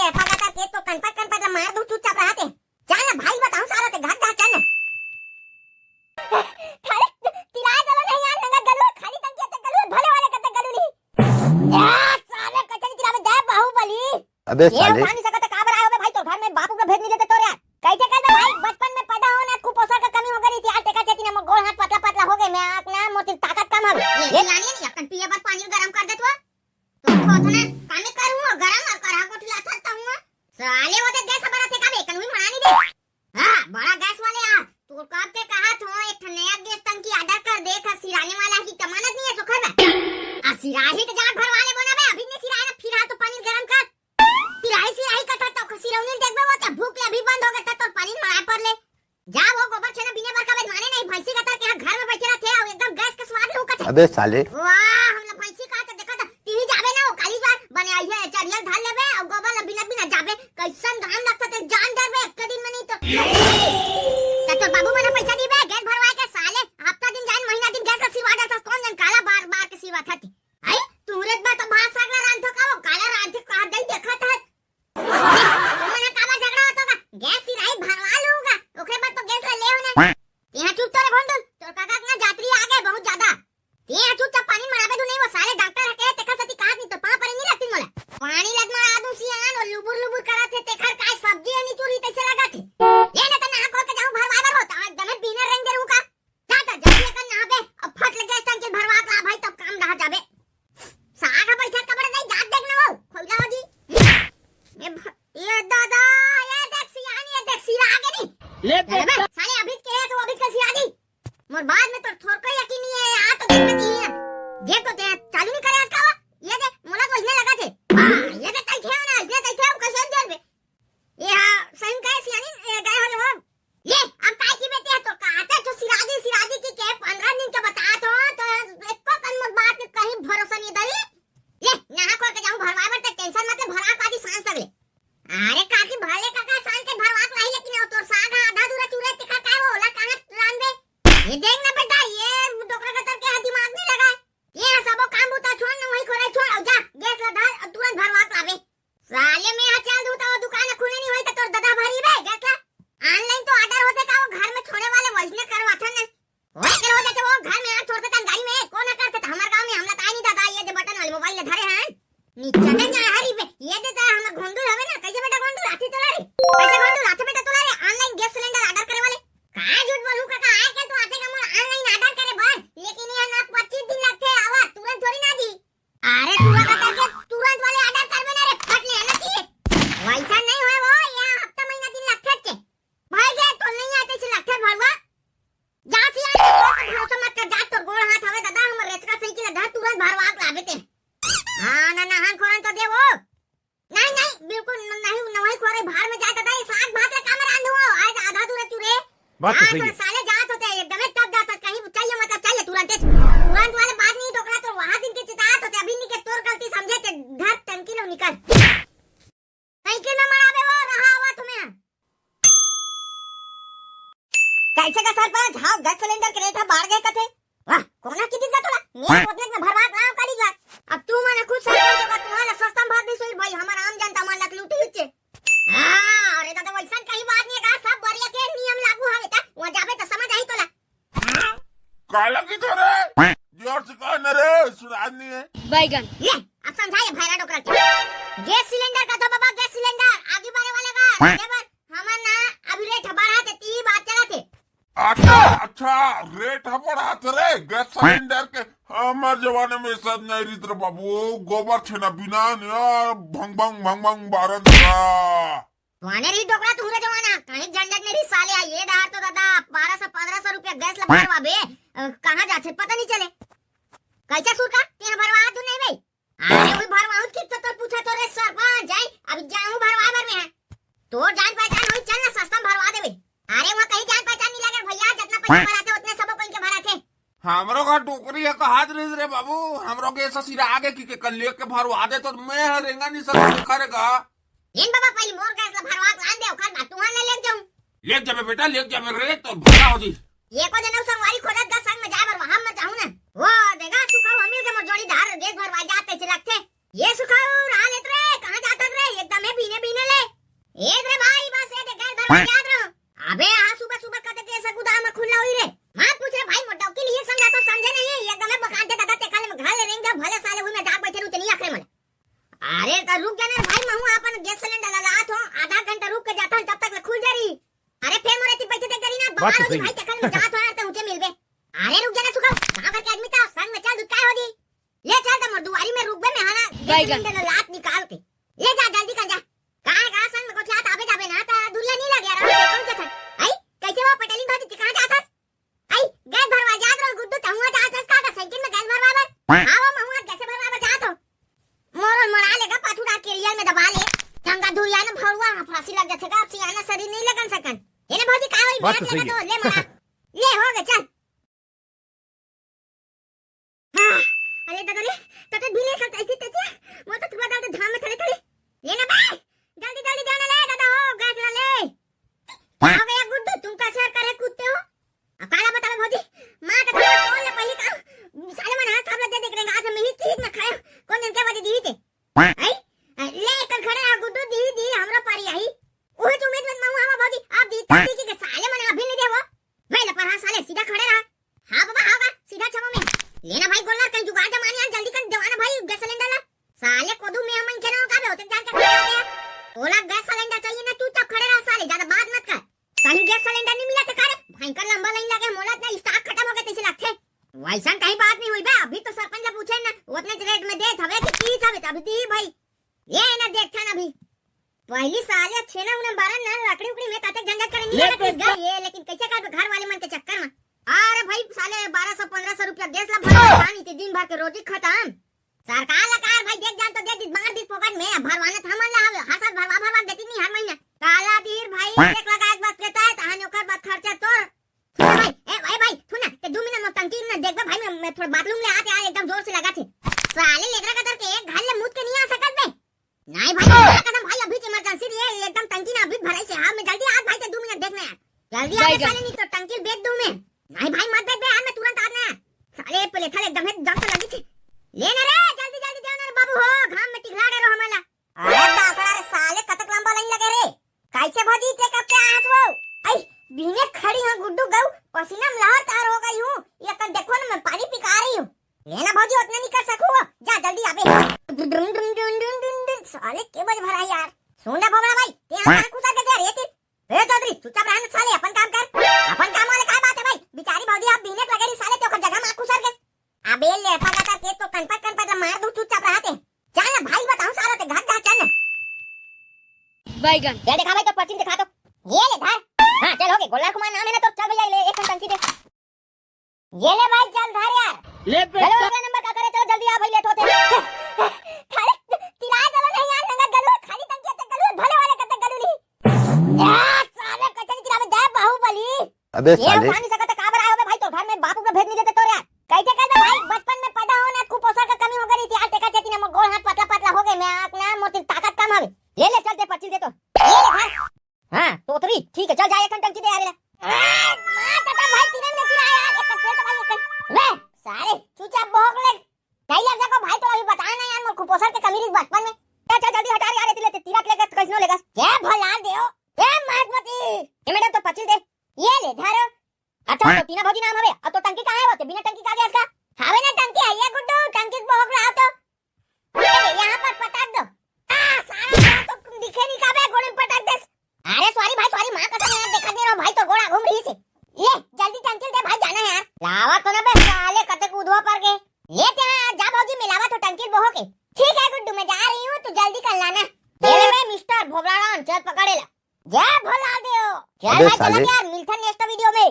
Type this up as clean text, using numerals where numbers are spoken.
के पगाता के तो कनपट मार दूं चुपचाप रहते चल ना भाई बताऊं सारा ते घाट घाट चल थारे तिराय गलो नहीं यार नंगा गलो खाली टंकी ते गलो भले वाले कते गलो नहीं यार साले कचरी तिरा में दे बाहुबली अबे साले ये पानी सकत काबर आयो बे भाई तो घर में बापू का भेज नहीं देते तो यार कैसे कर बे भाई बचपन में पैदा होना कुपोषण का कमी हो गई थी यार टेका चेती ना गोल हाथ पतला पतला हो गए मैं अपना मोटी ताकत कम है ये लानी नहीं अपन पिए बार पानी गरम कर दे तो खोदना काम करूं गरम और करा को ठिला था हूं साले वो तो गैस बड़ा थे का बेकन हुई मना नहीं दे हां बड़ा गैस वाले यार तू कब के कहा था एक नया गैस टंकी ऑर्डर कर देख सिराने वाला की जमानत नहीं है सुखर में आ सिराही तो जाट भर वाले बना बे अभी ने सिराए ना फिर तो पानी गरम कर सिराही का तो सिरौनी देख बे वो तो भूख ले अभी बंद हो गया तो पानी मरा पर ले जा वो गोबर छेना बिना बार का माने नहीं भैंसी का के घर में बैठे रहते और एकदम गैस का स्वाद लौकत है अबे साले वाह हम लोग भैंसी का तो देखा था टीवी जाबे ना वो काली बार बने आई है चरियल ढाल लेबे और गोबर बिना बिना जाबे कैसन घाम लगता है जान डर में एक दिन में नहीं तो बाबू मना पैसा दीबे गैस भरवाए के साले हफ्ता दिन जान महीना दिन गैस का सिवा देता कौन जन काला बार बार के सिवा था आई तुरंत बा तो भात सागला रांधो का वो काला रांधे का दई देखा था मना काबा झगड़ा होता का गैस सिराई भरवा लूंगा ओकरे बाद तो गैस ले होना यहां चुप तो रे भोंडल तोर काका ना जातरी आ गए बहुत ज्यादा यहां चुप तो पानी मराबे दू नहीं वो साले डॉक्टर है तेखा सती कहा नहीं तो पा पर नहीं लगती मोला पानी लग मरा दू सियान और लुबुर लुबुर करा थे तेखर काय सब्जी नहीं चूरी तैसे लगा थे ये ना तना को के जाऊं भरवा बर होता एकदम बिना रंग दे रुका जाता जल्दी कर ना बे अब फट लग गए टंकी भरवा ला भाई तब काम रहा जाबे सागा बैठा कबर नहीं जात देखना वो खोला हो जी ये दादा ये देख सियान ये देख सिरा आगे नहीं ले साले अभी के है तो अभी के सिरा दी मोर बाद में तो थोर को यकीन नहीं है आ तो देखती है देख तो चालू नहीं करे आज का ये दे मोला तो इसमें लगा थे ये दे कई थे ना इसने कई थे कैसे देर में ये सही कहे सियानी गए हो वो ये अब काय की बेटी है तो कहते जो सिराजी की के 15 दिन के बता तो एक को कन मोर बात कहीं भरोसा नहीं दली ले नहा को के जाऊं भरवा बर तो टेंशन मत भरा कादी सांस तक ले अरे काकी भले काका सांस के भरवा नहीं लेकिन तो सागा आधा दूर चूरे तिखा काय वो होला कहां रान दे ये देख ना बेटा ये डोकरा का तर के दिमाग नहीं लगा ये सबो काम होता छोड़ ना वही खोरे छोड़ जा गैस ला धार और तुरंत भरवा लावे साले में चल दूता वो दुकान खुले नहीं होई तो तोर दादा भरी बे गैस ला ऑनलाइन तो ऑर्डर होते का वो घर में छोड़े वाले वजने करवा था ना ओए कर हो जाते वो घर में आ छोड़ते तन गाड़ी में कौन करते हमार गांव में हमला ताई नहीं दादा ये दे बटन वाले मोबाइल ले धरे हैं नीचे ने जा हरी बे ये देता है हम घोंडू हवे ना कैसे बेटा घोंडू लाठी तोला रे कैसे घोंडू लाठी बेटा तोला रे ऑनलाइन गैस सिलेंडर ऑर्डर करे वाले का झूठ बोलू काका आए के तो आते का मोर ऑनलाइन ऑर्डर करे बर लेकिन ये ना 25 दिन लगते आवा तुरंत थोड़ी ना दी अरे तुरंत करके तुरंत वाले ऑर्डर करबे ना रे फट ले ना चाहिए वैसा नहीं होए वो ये हफ्ता महीना दिन लगते के भाई गए तो नहीं आते से लगते भरवा जा सी आए तो भरोसा मत कर जा तो गोड़ हाथ हवे दादा हमर रेचका सही के धा तुरंत भरवा लावे ते हां ना नहान खोरन तो दे वो नहीं बिल्कुल नहीं खोरे बाहर में जाता था ये साग भात का काम रांधो आज आधा दूर चुरे बात तो सही है साले जात होते एकदम तब जाता कहीं चाहिए मतलब चाहिए तुरंत वाले बात नहीं टोकरा तो वहां दिन के चितात होते अभी नहीं के तोर गलती समझे के धर टंकी लो निकल कहीं के ना मराबे वो रहा हुआ तुम्हें कैसे का सरपंच हां गैस सिलेंडर के रेट बढ़ गए कथे वाह कोरोना की दिन तोला मैं उतने में भरवा लाओ काली बात अब तू मने खुद सरपंच का तुम्हारा सस्ता भात नहीं सोई भाई हमारा आम जनता मान लग लूटी हिचे हां अरे दादा वैसा कहीं बात नहीं का सब बरिया के नियम लागू हवे ता वहां जाबे तो समझ आई तोला काला की करे जोर से कह न रे सुराज नहीं है बैगन ले अब समझाइए भाईरा डोकरा के गैस सिलेंडर का तो बाबा गैस सिलेंडर आगे बारे वाला का देवर हमर ना अभी रेट बढ़ा थे 30 बात चला थे अच्छा रेट बढ़ाते रे गैस सिलेंडर के हमारे जमाने में सब नहीं रीत रे बाबू गोबर छेना बिना भंग भंग बारन वाने री डोकरा तुरे जमाना कहीं झंझट नहीं साले ये डार तो दादा 1200-1500 रुपया गैस ला भरवा बे कहां जाते पता नहीं चले कैसे सुरका तेरा भरवा तू नहीं भाई अरे वही भरवाऊं की तो पूछा तो रे सरपंच जाई अभी जाऊं भरवा भर में है तो जान पहचान होई चल ना सस्ता भरवा देबे अरे वहां कहीं जान पहचान नहीं लगे भैया जितना पैसा भराते उतने सब कोई के भराते हमरो का टोकरी है कहा रे बाबू हमरो के ऐसा सिरा आगे की कल लेके भरवा दे तो मैं रेंगा नहीं सब करेगा इन बाबा पहले मोर गैस ला भरवा लान दे ओकर बात तुहां ले जाऊं ले जाबे बेटा ले जाबे रे तो भरा हो जी ये को जनौ संगवारी खोजत गा संग में जाए बर वहां में जाऊं ना वो देगा सुखाओ अमीर के मोर जोड़ी धार गैस भरवा जाते से लगते ये सुखाओ रहा लेत रे कहां जात रे एकदम है बीने बीने भरवा याद रहो। अबे आज सुबह सुबह कहते थे ऐसा गोदाम खुला हुई रे। मत पूछ रे भाई मोटा के लिए समझा तो समझे नहीं एकदम में बका दे दादा ते काले में घर ले रेंगे भले साले हुई में जाग बैठे रहते नहीं आखरे में। अरे तो रुक जाना भाई महू अपन गैस सिलेंडर लगा तो आधा घंटा रुक के जाता हूं तब तक में खुल जारी। अरे फिर मोरे ती पैसे दे करी ना बवाल होगी भाई ते काले में जात हो तो ऊंचे मिलबे। अरे रुक जाना सुखा कहां करके आदमी था संग में चल दूध काय होदी ले चल तो मोर दुआरी में रुक बे में हाना गैस सिलेंडर लात निकाल के ले जा जल्दी कर जा। काहे का संग में कोठिया आबे जाबे ना ता दुनिया नहीं लगे यार कौन के था आई कैसे वो पटेलिन भाजी कहां जाता आई गैस भरवा जात रहो गुड्डू तहुआ जात का साइकिल में गैस भरवा आओ महुआ कैसे भरवा जात हो मोर मोड़ा लेगा पाछूड़ा केरियल में दबा ले ठंगा धुरिया ने भरवा फांसी लग जाथे का सियाना शरीर नहीं लगन सकन एने भाजी का होई बैठ लगा तो ले मरा ले हो गए चल। अरे दादा ले तते भी ले सकता ऐसी तते वो तो थोड़ा दादा धाम में खड़े खड़े लेना बे जल्दी जल्दी जाने ले दादा हो गैस ला ले आ गया गुड्डू तुम का शेयर करे कूदते हो काला बता भौजी मां का थोड़ा कौन ले पहले का साले मन हाथ सामने दे देख रहे आज में ही न खाए कौन इनके वजह दी थे आई ले कर खड़े आ गुड्डू दी हमरा पारी आई ओए तुम उम्मीद मत माऊ हम भौजी आप दी के साले मन अभी नहीं देवो भाई ल पर हां साले सीधा खड़े रहा हां बाबा होगा सीधा छमो में लेना भाई गोलर कहीं जुगाड़ दे मानिया जल्दी कर जवाना भाई गैस सिलेंडर ला साले कोदू में हम के ना का होते जान के खड़े हो गया ओला गैस सिलेंडर चाहिए ना तू तब खड़े रहा साले ज्यादा बात मत कर कहीं गैस सिलेंडर नहीं मिला तो करे भयंकर लंबा लाइन लगे मोला इतना स्टॉक खत्म हो गया तैसे लगथे वैसा कहीं बात नहीं हुई बे अभी तो सरपंच ने पूछे ना उतने रेट में दे थवे कि 30 हवे तभी दी भाई ये ना देखा ना अभी पहली साले छेना उन्हें 12 ना लकड़ी उकड़ी में ताते झंझट करे नहीं लगा ये लेकिन कैसे कर घर वाले मन के चक्कर में अरे भाई साले 1200-1500 रुपया गैस ला भरवानी थी दिन भर के रोटी खत्म सरकार लकार भाई देख जान तो दे दी मार दी फोकट में भरवाना था मन ला हर साल भरवा देती नहीं हर महीना काला तीर भाई एक लगा एक बात कहता है तहां ओकर बात खर्चा तोर भाई ए भाई तू ना ते 2 मिनट में टंकी में देख भाई मैं थोड़ा बाथरूम ले आते आ एकदम जोर से लगा थे साले लेदरा कतर के एक घर ले मुद के नहीं आ सकत बे नहीं भाई कसम भाई अभी इमरजेंसी रे एकदम टंकी ना अभी भराई से हां मैं जल्दी आ भाई ते 2 मिनट देखना जल्दी आ साले नहीं तो टंकी बेच दूं मैं नहीं भाई मत देख बे आज मैं तुरंत आना साले पहले था एकदम है दम से लगी थी लेना रे जल्दी जल्दी देना रे बाबू हो घाम में टिकला रे रहो हमारा अरे दाखला रे साले कतक लंबा लाइन लगे रे कैसे भौजी ते कब के आत वो आई बीने खड़ी हूं गुड्डू गऊ पसीना में लहर तार हो गई हूं ये कर देखो ना मैं पानी पिका रही हूं लेना भौजी उतना नहीं कर सकूं जा जल्दी आबे साले के बज भरा यार सुन ले भोगड़ा भाई ते हाथ कुसा के दे रे ते ए चौधरी चुपचाप रहना साले अपन काम कर अपन काम वाले का बात है भाई बेचारी भौजी आप बीने लगे री साले तो कर जगह मार कुसर के अबे ले पकाता के तो कनपट मार दूं चुपचाप रहते चल ना भाई बताऊं सारा ते घर जा चल ना बैगन ये दिखा भाई तो पर्ची दिखा दो ये ले धार हां चल हो गए गोला कुमार नाम है ना तो चल भैया ले एक टंकी दे ये ले भाई चल धार यार ले चलो अगला नंबर का करे चलो जल्दी आ भाई लेट होते खाली तिला चलो नहीं यार नंगा गलू खाली टंकी तक गलू भले वाले कतक गलू नहीं यार साले कचरी तिला में दे बाहुबली अबे ये साले पानी सकत का बरायो भाई तो घर में बाप को भेज नहीं देते तो यार कैसे कहते भाई बचपन में पैदा होना कुपोषण का कमी हो गई थी आज टेका चेती ना गोल हाथ पतला पतला हो गए मैं अपना मोटी ताकत कम हवे ले चलते पर्ची दे तो ये ले भाई हां तोतरी ठीक है चल जा एक टंकी दे आवेला मां तता भाई तीन में गिरा यार एक फेर तो भाई एक ले सारे चुपचाप भोग ले कई लग जाको भाई तो अभी बताना यार मोर कुपोषण के कमी थी बचपन में चल जल्दी हटा यार लेते तिलक लेके कैसनो लेगा क्या भला देओ ए माधवती ये मैडम तो पर्ची दे ये ले धारो अच्छा तो तीना भौजी नाम हवे अब तो टंकी कहां है होते बिना टंकी का गैस का हावे ना टंकी है ये गुड्डू टंकी भोग रहा तो यहां पर पटक दो सारा तो दिखे नहीं काबे गोड़े में पटक दे अरे सॉरी भाई सॉरी मां कसम यार देखा नहीं रहा भाई तो गोड़ा घूम रही थी ये जल्दी टंकी दे भाई जाना है यार लावा तो ना बे साले कते कूदवा पर के ये तेरा जा भौजी मिलावा तो टंकी बहो के ठीक है गुड्डू मैं जा रही हूं तू जल्दी कर लाना तेरे में मिस्टर भोगलाराम चल पकड़ेला जय भोला देओ चल अबे भाई साले। चलो यार मिलते हैं नेक्स्ट वीडियो में।